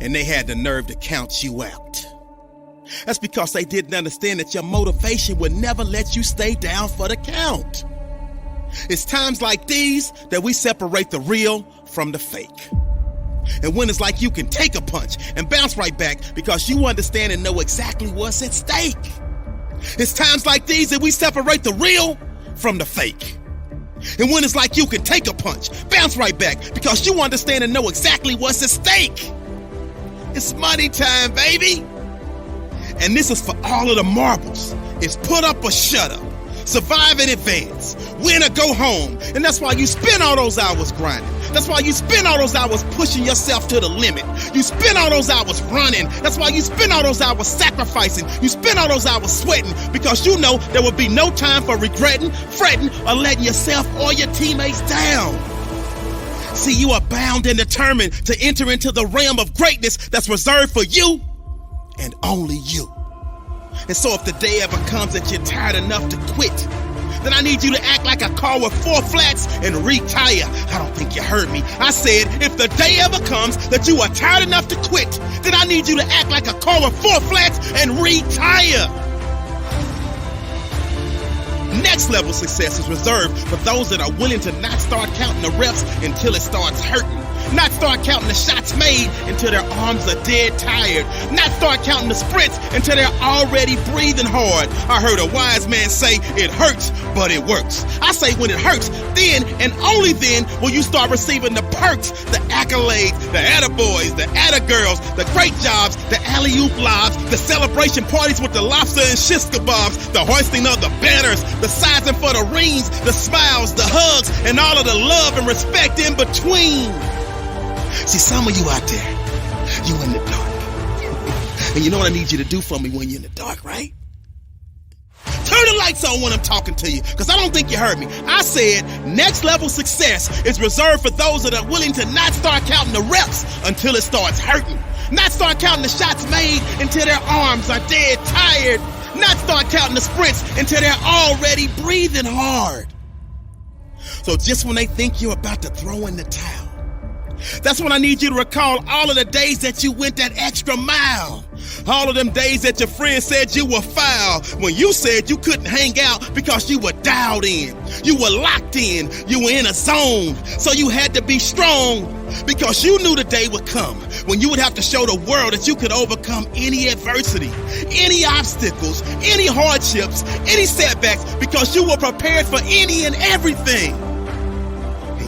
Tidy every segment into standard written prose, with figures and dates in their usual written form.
and they had the nerve to count you out. That's because they didn't understand that your motivation would never let you stay down for the count. It's times like these that we separate the real from the fake. And when it's like you can take a punch and bounce right back because you understand and know exactly what's at stake. It's times like these that we separate the real from the fake. And when it's like you can take a punch, bounce right back because you understand and know exactly what's at stake. It's money time, baby. And this is for all of the marbles. It's put up or shut up. Survive in advance. Win or go home. And that's why you spend all those hours grinding. That's why you spend all those hours pushing yourself to the limit. You spend all those hours running. That's why you spend all those hours sacrificing. You spend all those hours sweating because you know there will be no time for regretting, fretting, or letting yourself or your teammates down. See, you are bound and determined to enter into the realm of greatness that's reserved for you and only you. And so if the day ever comes that you're tired enough to quit, then I need you to act like a car with 4 flats and retire. I don't think you heard me. I said, if the day ever comes that you are tired enough to quit, then I need you to act like a car with 4 flats and retire. Next level success is reserved for those that are willing to not start counting the reps until it starts hurting. Not start counting the shots made until their arms are dead tired. Not start counting the sprints until they're already breathing hard. I heard a wise man say, it hurts, but it works. I say when it hurts, then and only then will you start receiving the perks, the accolades, the attaboys, the attagirls, the great jobs, the alley-oop lobs, the celebration parties with the lobster and shish kebabs, the hoisting of the banners, the sizing for the rings, the smiles, the hugs, and all of the love and respect in between. See, some of you out there, you in the dark. And you know what I need you to do for me when you're in the dark, right? Turn the lights on when I'm talking to you, because I don't think you heard me. I said next level success is reserved for those that are willing to not start counting the reps until it starts hurting. Not start counting the shots made until their arms are dead tired. Not start counting the sprints until they're already breathing hard. So just when they think you're about to throw in the towel, that's when I need you to recall all of the days that you went that extra mile. All of them days that your friends said you were foul when you said you couldn't hang out because you were dialed in. You were locked in. You were in a zone. So you had to be strong because you knew the day would come when you would have to show the world that you could overcome any adversity, any obstacles, any hardships, any setbacks because you were prepared for any and everything.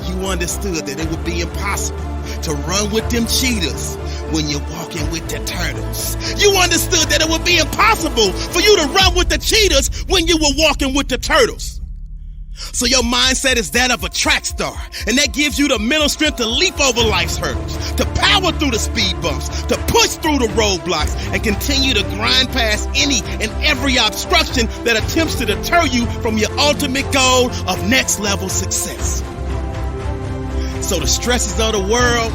You understood that it would be impossible to run with them cheetahs when you're walking with the turtles. You understood that it would be impossible for you to run with the cheetahs when you were walking with the turtles. So your mindset is that of a track star, and that gives you the mental strength to leap over life's hurdles, to power through the speed bumps, to push through the roadblocks, and continue to grind past any and every obstruction that attempts to deter you from your ultimate goal of next level success. So the stresses of the world,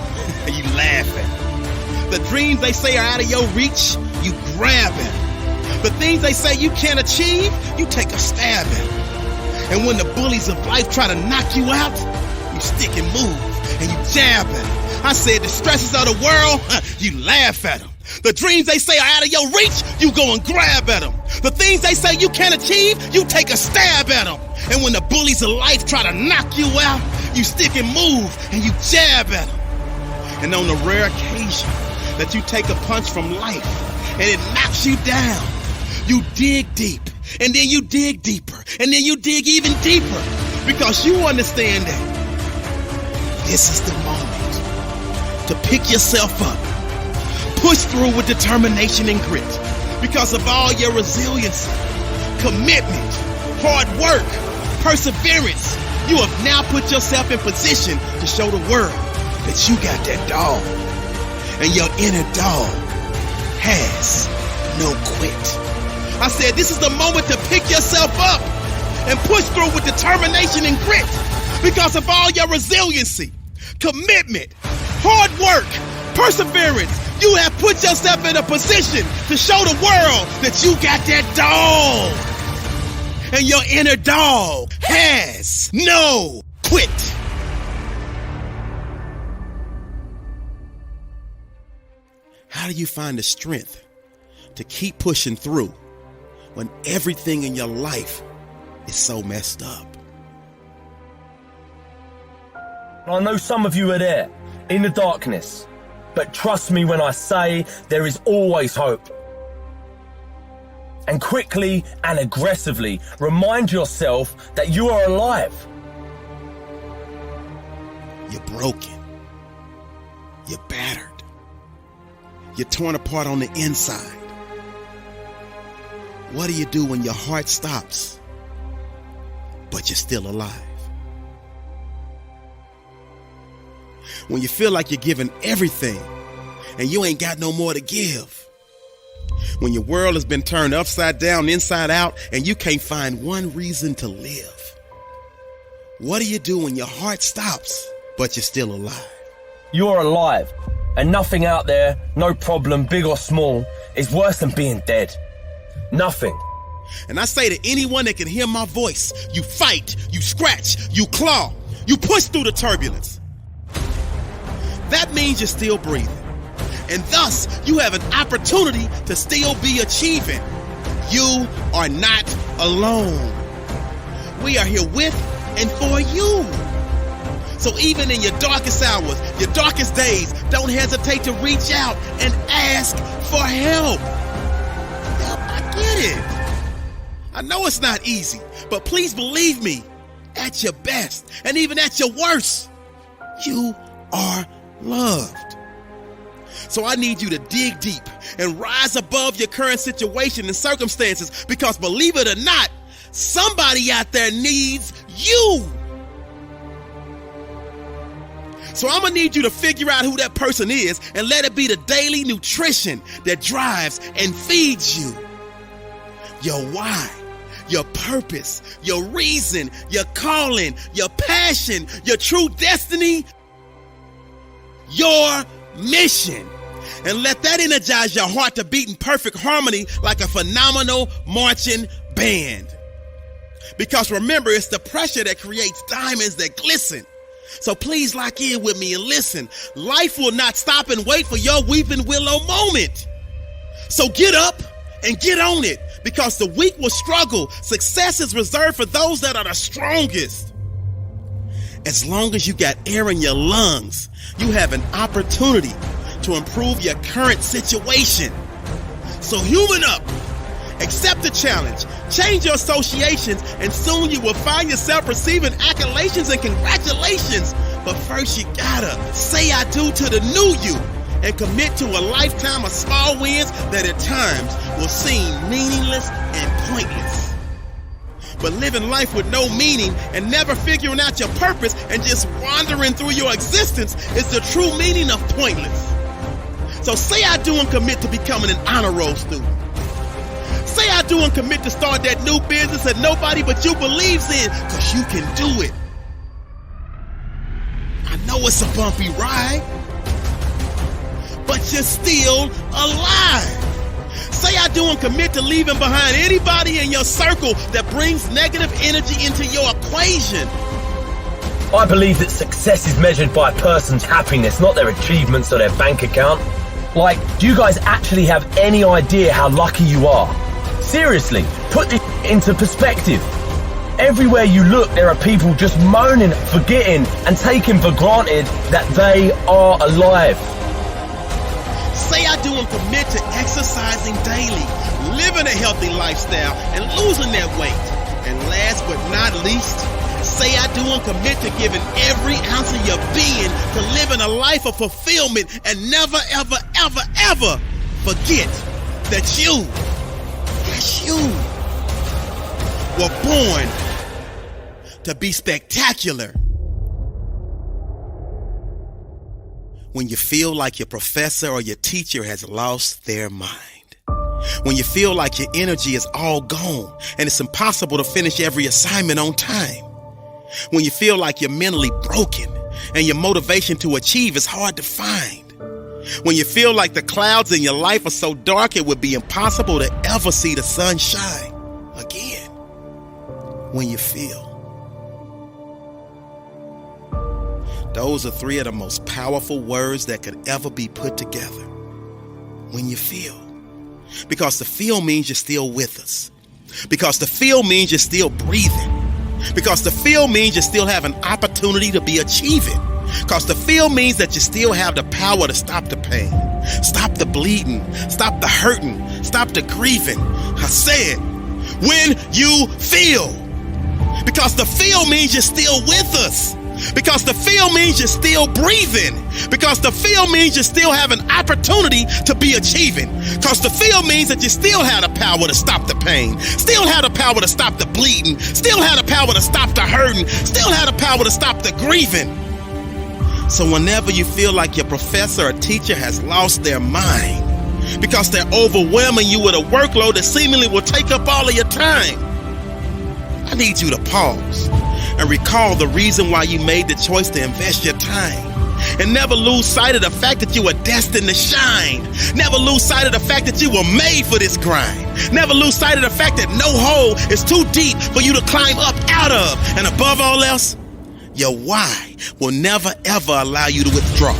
you laugh at. The dreams they say are out of your reach, you grab at. The things they say you can't achieve, you take a stab at. And when the bullies of life try to knock you out, you stick and move and you jab at them. I said the stresses of the world, you laugh at them. The dreams they say are out of your reach, you go and grab at them. The things they say you can't achieve, you take a stab at them. And when the bullies of life try to knock you out, you stick and move and you jab at them. And on the rare occasion that you take a punch from life and it knocks you down, you dig deep and then you dig deeper and then you dig even deeper because you understand that this is the moment to pick yourself up, push through with determination and grit because of all your resilience, commitment, hard work, perseverance. You have now put yourself in position to show the world that you got that dog. And your inner dog has no quit. I said this is the moment to pick yourself up and push through with determination and grit because of all your resiliency, commitment, hard work, perseverance. You have put yourself in a position to show the world that you got that dog. And your inner dog has no quit. how do you find the strength to keep pushing through when everything in your life is so messed up? I know some of you are there, in the darkness, but trust me when I say there is always hope. And quickly and aggressively remind yourself that you are alive. You're broken. You're battered. You're torn apart on the inside. What do you do when your heart stops, but you're still alive? When you feel like you're giving everything and you ain't got no more to give. When your world has been turned upside down, inside out, and you can't find one reason to live. What do you do when your heart stops, but you're still alive? You're alive, and nothing out there, no problem, big or small, is worse than being dead. Nothing. And I say to anyone that can hear my voice, you fight, you scratch, you claw, you push through the turbulence. That means you're still breathing. And thus, you have an opportunity to still be achieving. You are not alone. We are here with and for you. So even in your darkest hours, your darkest days, don't hesitate to reach out and ask for help. I get it. I know it's not easy, but please believe me, at your best and even at your worst, you are loved. So I need you to dig deep and rise above your current situation and circumstances, because believe it or not, somebody out there needs you. So I'm gonna need you to figure out who that person is and let it be the daily nutrition that drives and feeds you. Your why, your purpose, your reason, your calling, your passion, your true destiny, your mission. And let that energize your heart to beat in perfect harmony like a phenomenal marching band. Because remember, it's the pressure that creates diamonds that glisten. So please lock in with me and listen. Life will not stop and wait for your weeping willow moment. So get up and get on it, because the weak will struggle. Success is reserved for those that are the strongest. As long as you got air in your lungs, you have an opportunity to improve your current situation. So human up, accept the challenge, change your associations, and soon you will find yourself receiving accolades and congratulations. But first you gotta say I do to the new you and commit to a lifetime of small wins that at times will seem meaningless and pointless. But living life with no meaning and never figuring out your purpose and just wandering through your existence is the true meaning of pointless. So say I do and commit to becoming an honor roll student. Say I do and commit to start that new business that nobody but you believes in, because you can do it. I know it's a bumpy ride, but you're still alive. Say I do and commit to leaving behind anybody in your circle that brings negative energy into your equation. I believe that success is measured by a person's happiness, not their achievements or their bank account. Like, do you guys actually have any idea how lucky you are? Seriously, put this into perspective. Everywhere you look, there are people just moaning, forgetting, and taking for granted that they are alive. Say I do and commit to exercising daily, living a healthy lifestyle, and losing that weight. And last but not least, say I do and commit to giving every ounce of your being to living a life of fulfillment and never, ever, ever, ever forget that you, yes, you were born to be spectacular. When you feel like your professor or your teacher has lost their mind. When you feel like your energy is all gone and it's impossible to finish every assignment on time. When you feel like you're mentally broken and your motivation to achieve is hard to find. When you feel like the clouds in your life are so dark it would be impossible to ever see the sun shine again. When you feel. Those are three of the most powerful words that could ever be put together. when you feel. Because the feel means you're still with us. Because the feel means you're still breathing. Because the feel means you still have an opportunity to be achieving. Because the feel means that you still have the power to stop the pain, stop the bleeding, stop the hurting, stop the grieving. I said, when you feel. Because the feel means you're still with us. Because the feel means you're still breathing. Because the feel means you still have an opportunity to be achieving. Because the feel means that you still have the power to stop the pain, still have the power to stop the bleeding, still have the power to stop the hurting, still have the power to stop the grieving. So whenever you feel like your professor or teacher has lost their mind because they're overwhelming you with a workload that seemingly will take up all of your time, I need you to pause and recall the reason why you made the choice to invest your time. And never lose sight of the fact that you were destined to shine. Never lose sight of the fact that you were made for this grind. Never lose sight of the fact that no hole is too deep for you to climb up out of. And above all else, your why will never ever allow you to withdraw.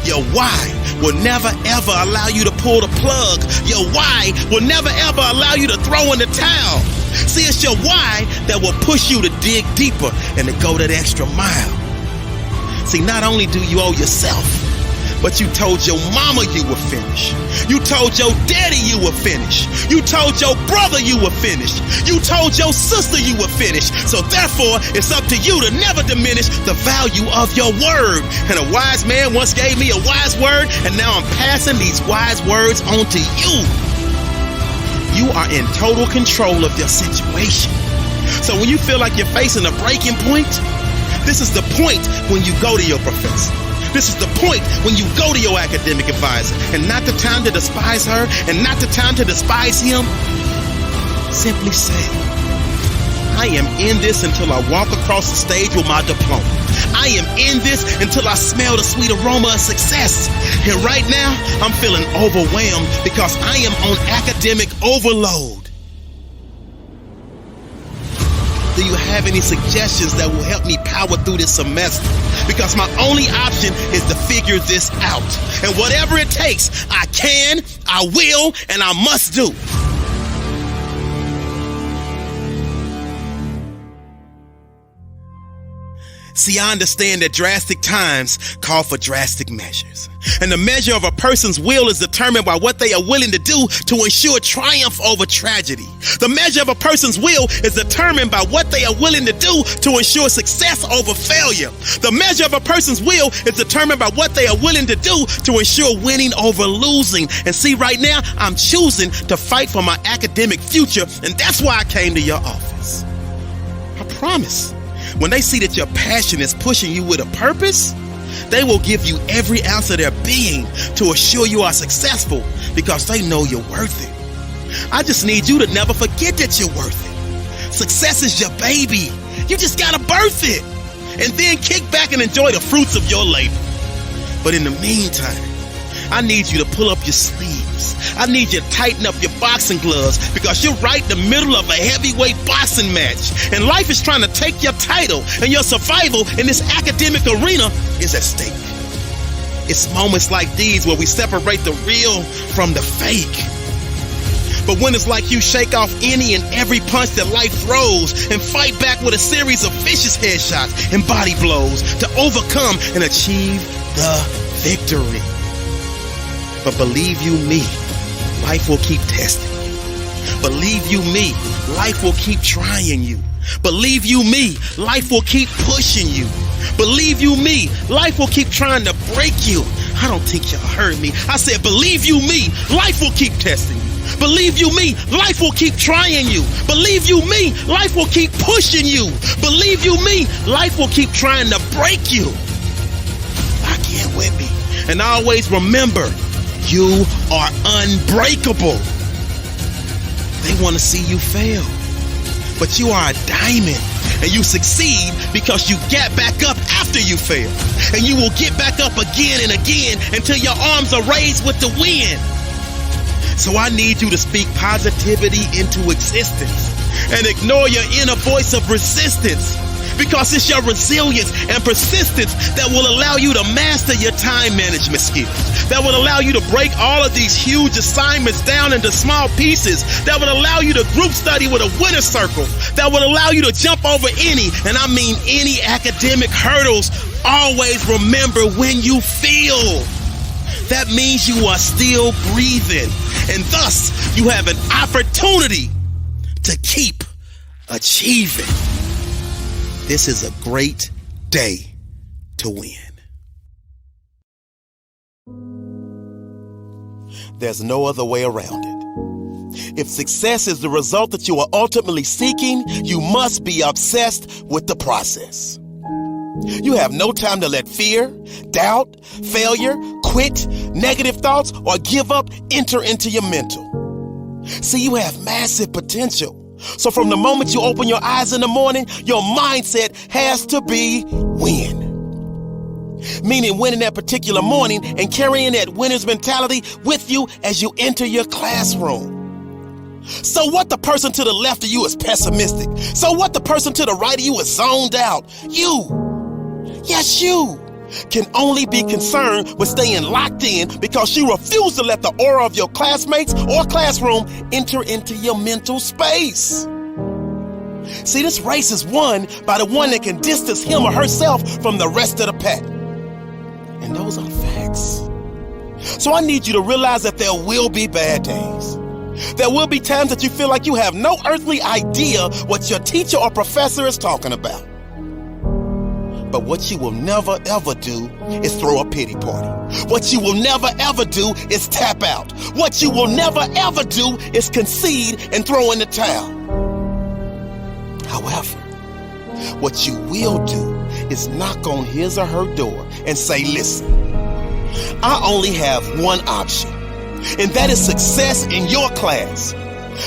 Your why will never ever allow you to pull the plug. Your why will never ever allow you to throw in the towel. See, it's your why that will push you to dig deeper and to go that extra mile. See, not only do you owe yourself, but you told your mama you were finished. You told your daddy you were finished. You told your brother you were finished. You told your sister you were finished. So therefore, it's up to you to never diminish the value of your word. And a wise man once gave me a wise word, and now I'm passing these wise words on to you. You are in total control of your situation. So when you feel like you're facing a breaking point, this is the point when you go to your professor. This is the point when you go to your academic advisor. And not the time to despise her and not the time to despise him. Simply say, I am in this until I walk across the stage with my diploma. I am in this until I smell the sweet aroma of success. And right now, I'm feeling overwhelmed because I am on academic overload. Do you have any suggestions that will help me power through this semester? Because my only option is to figure this out. And whatever it takes, I can, I will, and I must do. See, I understand that drastic times call for drastic measures. And the measure of a person's will is determined by what they are willing to do to ensure triumph over tragedy. The measure of a person's will is determined by what they are willing to do to ensure success over failure. The measure of a person's will is determined by what they are willing to do to ensure winning over losing. And see, right now, I'm choosing to fight for my academic future, and that's why I came to your office. I promise. When they see that your passion is pushing you with a purpose, they will give you every ounce of their being to assure you are successful because they know you're worth it. I just need you to never forget that you're worth it. Success is your baby. You just gotta birth it and then kick back and enjoy the fruits of your labor. But in the meantime, I need you to pull up your sleeves. I need you to tighten up your boxing gloves because you're right in the middle of a heavyweight boxing match. And life is trying to take your title, and your survival in this academic arena is at stake. It's moments like these where we separate the real from the fake. But when it's like you shake off any and every punch that life throws and fight back with a series of vicious headshots and body blows to overcome and achieve the victory. But believe you me, life will keep testing you. Believe you me, life will keep trying you. Believe you me, life will keep pushing you. Believe you me, life will keep trying to break you. I don't think y'all heard me. I said, believe you me, life will keep testing you. Believe you me, life will keep trying you. Believe you me, life will keep pushing you. Believe you me, life will keep trying to break you. Lock in with me. And always remember, you are unbreakable. They want to see you fail. But you are a diamond. And you succeed because you get back up after you fail. And you will get back up again and again until your arms are raised with the wind. So I need you to speak positivity into existence and ignore your inner voice of resistance. Because it's your resilience and persistence that will allow you to master your time management skills, that will allow you to break all of these huge assignments down into small pieces, that will allow you to group study with a winner's circle, that will allow you to jump over any, and I mean any, academic hurdles. Always remember, when you feel, that means you are still breathing, and thus you have an opportunity to keep achieving. This is a great day to win. There's no other way around it. If success is the result that you are ultimately seeking, you must be obsessed with the process. You have no time to let fear, doubt, failure, quit, negative thoughts, or give up enter into your mental. See, you have massive potential. So from the moment you open your eyes in the morning, your mindset has to be win. Meaning winning that particular morning and carrying that winner's mentality with you as you enter your classroom. So what the person to the left of you is pessimistic? So what the person to the right of you is zoned out? You, yes you, can only be concerned with staying locked in because you refuse to let the aura of your classmates or classroom enter into your mental space. See, this race is won by the one that can distance him or herself from the rest of the pack. And those are the facts. So I need you to realize that there will be bad days. There will be times that you feel like you have no earthly idea what your teacher or professor is talking about. But what you will never ever do is throw a pity party. What you will never ever do is tap out. What you will never ever do is concede and throw in the towel. However, what you will do is knock on his or her door and say, listen, I only have one option, and that is success in your class.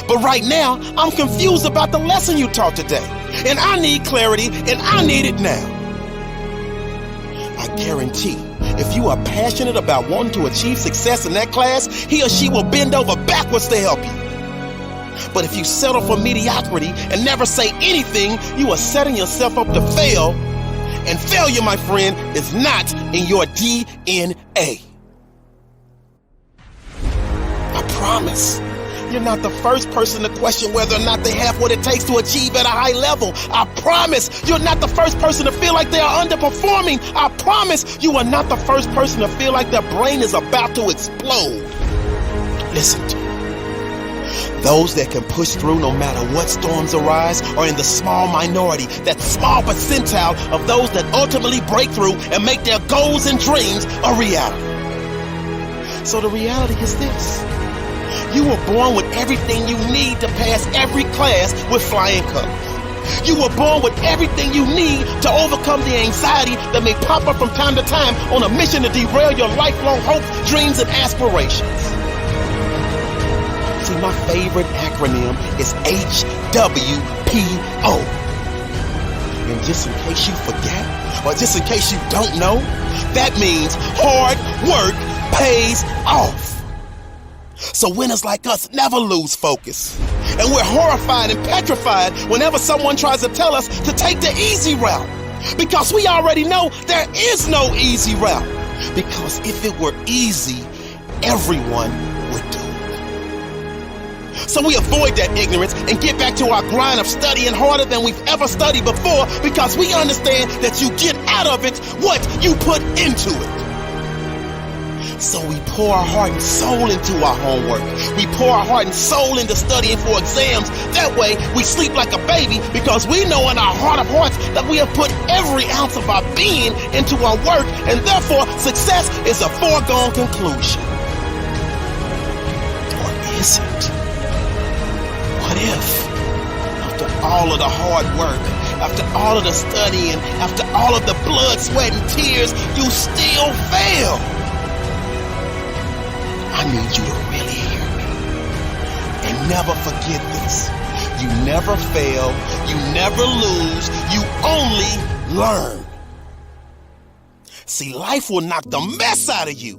But right now, I'm confused about the lesson you taught today, and I need clarity, and I need it now. I guarantee, if you are passionate about wanting to achieve success in that class, he or she will bend over backwards to help you. But if you settle for mediocrity and never say anything, you are setting yourself up to fail. And failure, my friend, is not in your DNA. I promise. You're not the first person to question whether or not they have what it takes to achieve at a high level. I promise you're not the first person to feel like they are underperforming. I promise you are not the first person to feel like their brain is about to explode. Listen to me. Those that can push through no matter what storms arise are in the small minority, that small percentile of those that ultimately break through and make their goals and dreams a reality. So the reality is this. You were born with everything you need to pass every class with flying colors. You were born with everything you need to overcome the anxiety that may pop up from time to time on a mission to derail your lifelong hopes, dreams, and aspirations. See, my favorite acronym is HWPO. And just in case you forget, or just in case you don't know, that means hard work pays off. So winners like us never lose focus. And we're horrified and petrified whenever someone tries to tell us to take the easy route. Because we already know there is no easy route. Because if it were easy, everyone would do it. So we avoid that ignorance and get back to our grind of studying harder than we've ever studied before, because we understand that you get out of it what you put into it. So we pour our heart and soul into our homework. We pour our heart and soul into studying for exams. That way we sleep like a baby, because we know in our heart of hearts that we have put every ounce of our being into our work, and therefore success is a foregone conclusion. Or is it? What if, after all of the hard work, after all of the studying, after all of the blood, sweat, and tears, you still fail? I need you to really hear me. And never forget this. You never fail, you never lose, you only learn. See, life will knock the mess out of you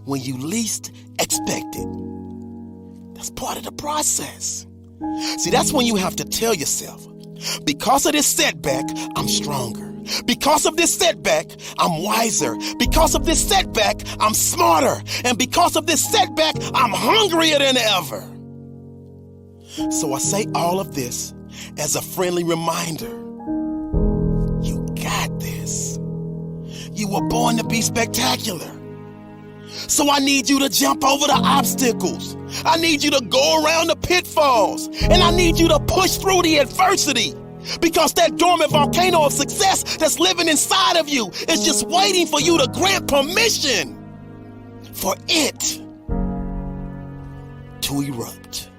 when you least expect it. That's part of the process. See, that's when you have to tell yourself, Because of this setback, I'm stronger. Because of this setback, I'm wiser. Because of this setback, I'm smarter. And because of this setback, I'm hungrier than ever. So I say all of this as a friendly reminder. You got this. You were born to be spectacular. So I need you to jump over the obstacles. I need you to go around the pitfalls. And I need you to push through the adversity. Because that dormant volcano of success that's living inside of you is just waiting for you to grant permission for it to erupt.